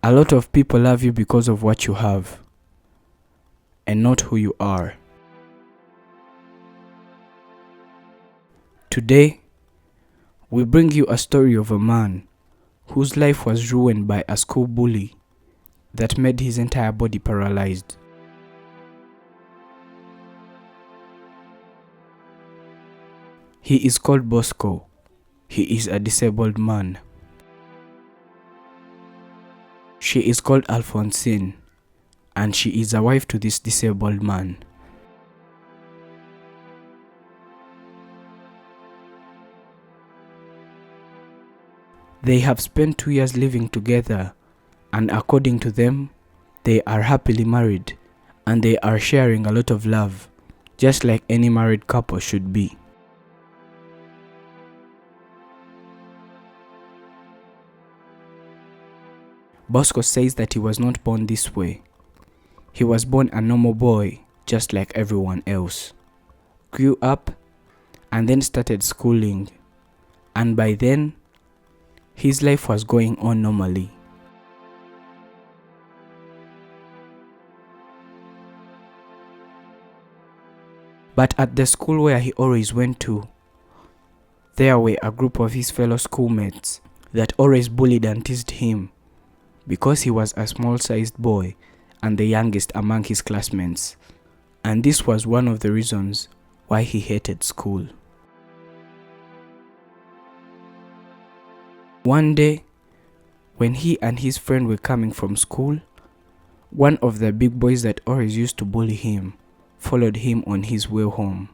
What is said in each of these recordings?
A lot of people love you because of what you have and not who you are. Today, we bring you a story of a man whose life was ruined by a school bully that made his entire body paralyzed. He is called Bosco. He is a disabled man. She is called Alfonsin, and she is a wife to this disabled man. They have spent 2 years living together, and according to them, they are happily married, and they are sharing a lot of love, just like any married couple should be. Bosco says that he was not born this way. He was born a normal boy, just like everyone else. Grew up, and then started schooling, and by then, his life was going on normally. But at the school where he always went to, there were a group of his fellow schoolmates that always bullied and teased him because he was a small-sized boy and the youngest among his classmates, and this was one of the reasons why he hated school. One day, when he and his friend were coming from school, one of the big boys that always used to bully him followed him on his way home.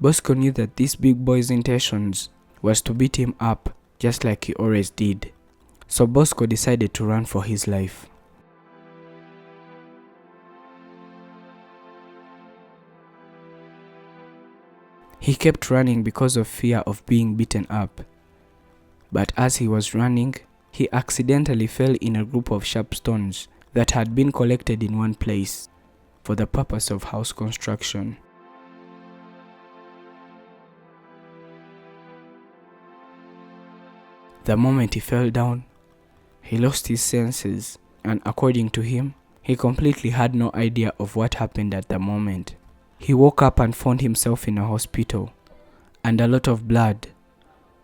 Bosco knew that this big boy's intentions was to beat him up just like he always did. So Bosco decided to run for his life. He kept running because of fear of being beaten up. But as he was running, he accidentally fell in a group of sharp stones that had been collected in one place for the purpose of house construction. The moment he fell down, he lost his senses, and according to him, he completely had no idea of what happened at the moment. He woke up and found himself in a hospital, and a lot of blood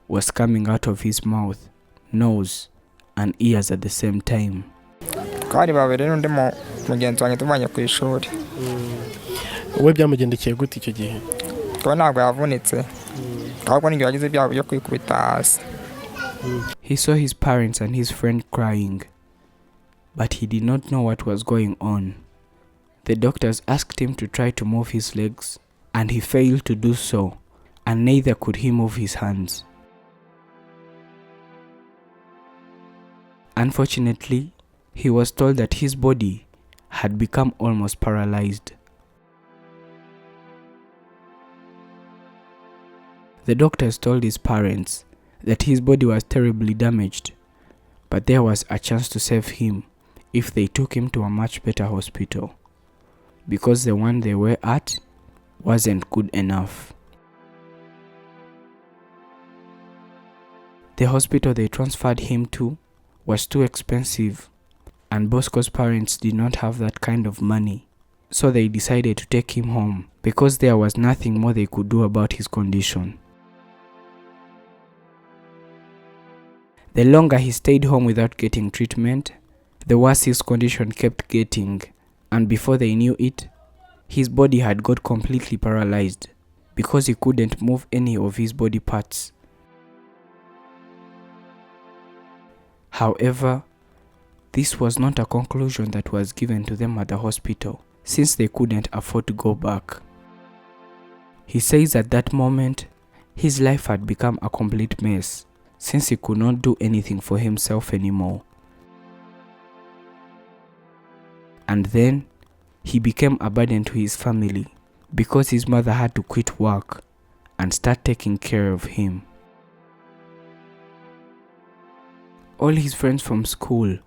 was coming out of his mouth, nose, and ears at the same time. Kari babiri n'undi mugenzi wanjye tuvanye ku ishuri. Wowe byamugendekeye gute icyo gihe? Ko ntabwo yavunitse. Ahubwo ninjye wagize ibyago byo kwikubita hasi. He saw his parents and his friend crying, but he did not know what was going on. The doctors asked him to try to move his legs, and he failed to do so, and neither could he move his hands. Unfortunately, he was told that his body had become almost paralyzed. The doctors told his parents that his body was terribly damaged, but there was a chance to save him if they took him to a much better hospital, because the one they were at wasn't good enough. The hospital they transferred him to was too expensive, and Bosco's parents did not have that kind of money, so they decided to take him home because there was nothing more they could do about his condition. The longer he stayed home without getting treatment, the worse his condition kept getting, and before they knew it, his body had got completely paralyzed because he couldn't move any of his body parts. However, this was not a conclusion that was given to them at the hospital, since they couldn't afford to go back. He says at that moment, his life had become a complete mess, since he could not do anything for himself anymore. And then, he became a burden to his family, because his mother had to quit work and start taking care of him. All his friends from school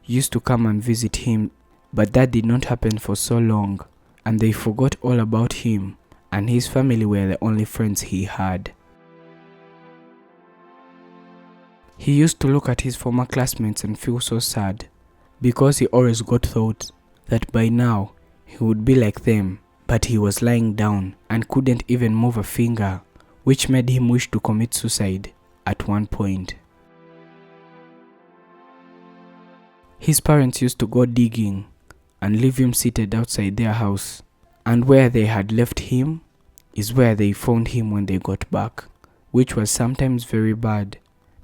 used to come and visit him, but that did not happen for so long, and they forgot all about him, and his family were the only friends he had. He used to look at his former classmates and feel so sad, because he always got thought that by now he would be like them, but he was lying down and couldn't even move a finger, which made him wish to commit suicide at one point. His parents used to go digging and leave him seated outside their house, and where they had left him is where they found him when they got back, which was sometimes very bad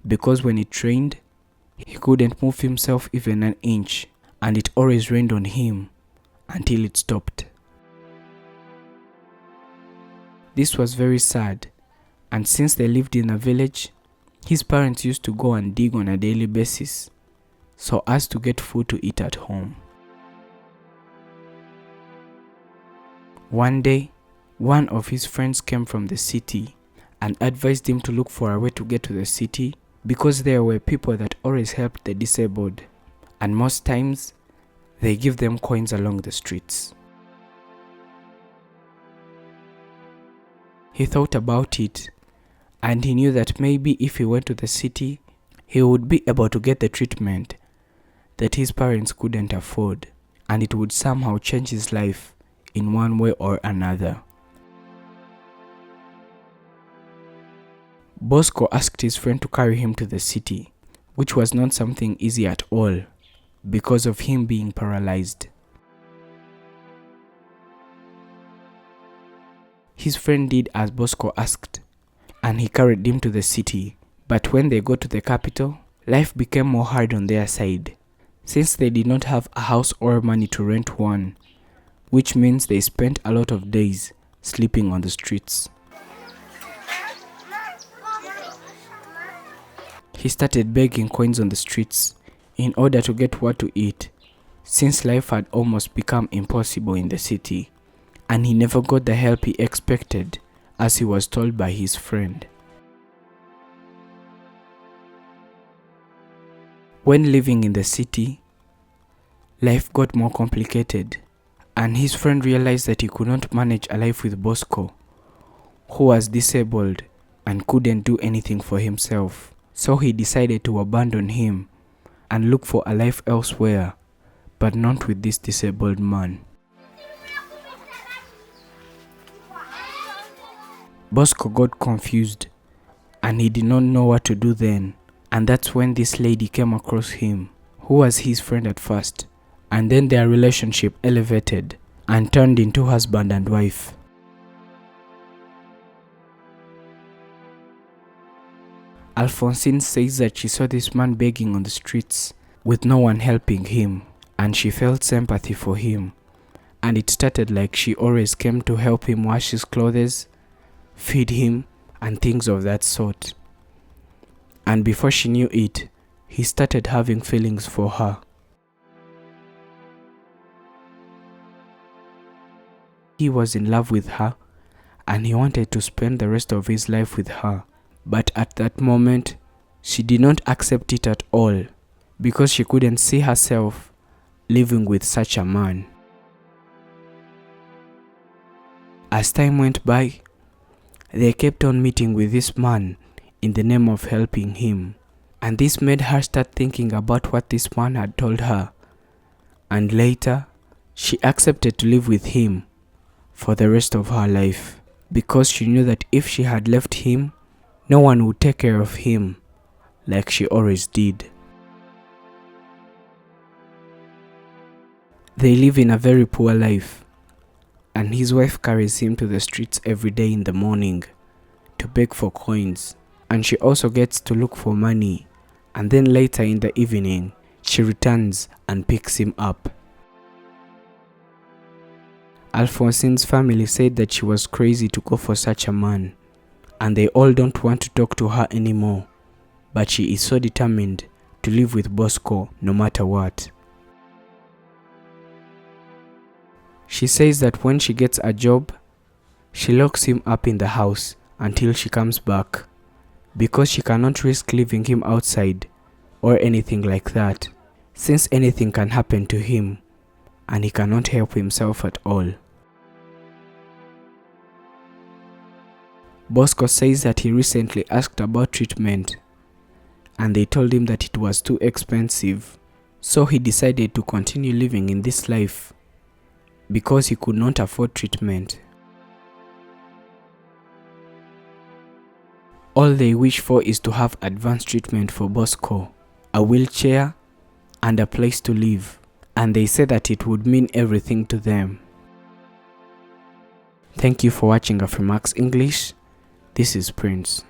because when it rained, he couldn't move himself even an inch, and it always rained on him until it stopped. This was very sad, and since they lived in a village, his parents used to go and dig on a daily basis so as to get food to eat at home. One day, one of his friends came from the city and advised him to look for a way to get to the city because there were people that always helped the disabled, and most times they give them coins along the streets. He thought about it, and he knew that maybe if he went to the city, he would be able to get the treatment that his parents couldn't afford, and it would somehow change his life in one way or another. Bosco asked his friend to carry him to the city, which was not something easy at all because of him being paralyzed. His friend did as Bosco asked, and he carried him to the city. But when they got to the capital, life became more hard on their side, since they did not have a house or money to rent one, which means they spent a lot of days sleeping on the streets. He started begging coins on the streets in order to get what to eat, since life had almost become impossible in the city, and he never got the help he expected, as he was told by his friend. When living in the city, life got more complicated, and his friend realized that he could not manage a life with Bosco, who was disabled and couldn't do anything for himself. So he decided to abandon him and look for a life elsewhere, but not with this disabled man. Bosco got confused, and he did not know what to do then, and that's when this lady came across him, who was his friend at first, and then their relationship elevated and turned into husband and wife. Alfonsin says that she saw this man begging on the streets with no one helping him, and she felt sympathy for him, and it started like she always came to help him wash his clothes, feed him, and things of that sort. And before she knew it, he started having feelings for her. He was in love with her, and he wanted to spend the rest of his life with her. But at that moment, she did not accept it at all, because she couldn't see herself living with such a man. As time went by, they kept on meeting with this man in the name of helping him, and this made her start thinking about what this man had told her, and later, she accepted to live with him for the rest of her life, because she knew that if she had left him, no one would take care of him like she always did. They live in a very poor life, and his wife carries him to the streets every day in the morning to beg for coins, and she also gets to look for money, and then later in the evening, she returns and picks him up. Alfonsin's family said that she was crazy to go for such a man, and they all don't want to talk to her anymore, but she is so determined to live with Bosco no matter what. She says that when she gets a job, she locks him up in the house until she comes back, because she cannot risk leaving him outside or anything like that, since anything can happen to him and he cannot help himself at all. Bosco says that he recently asked about treatment, and they told him that it was too expensive So he decided to continue living in this life because he could not afford treatment. All they wish for is to have advanced treatment for Bosco, a wheelchair, and a place to live, and they said that it would mean everything to them. Thank you for watching Afrimax English. This is Prince.